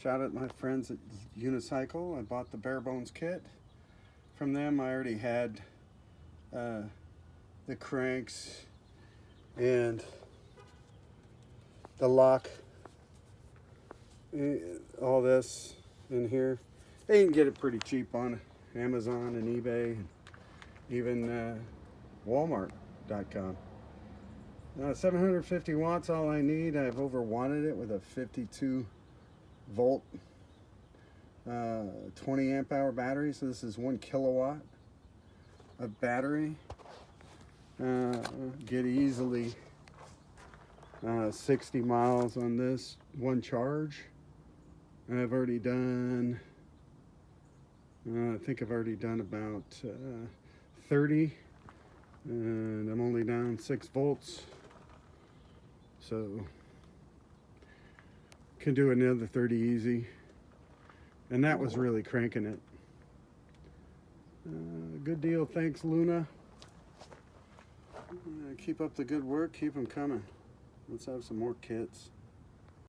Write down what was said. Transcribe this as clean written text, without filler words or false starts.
Shout out my friends at Unicycle. I bought the bare bones kit from them. I already had the cranks and the lock, all this in here. You can get it pretty cheap on Amazon and eBay, and even Walmart.com. 750 watts, all I need. I've overwatted it with a 52 volt 20 amp hour battery, so this is 1 kilowatt of battery. Get easily 60 miles on this one charge. I've already done I think I've already done about 30, and I'm only down 6 volts, so can do another 30 easy. And that was really cranking it. Good deal. Thanks, Luna. Keep up the good work. Keep them coming. Let's have some more kits.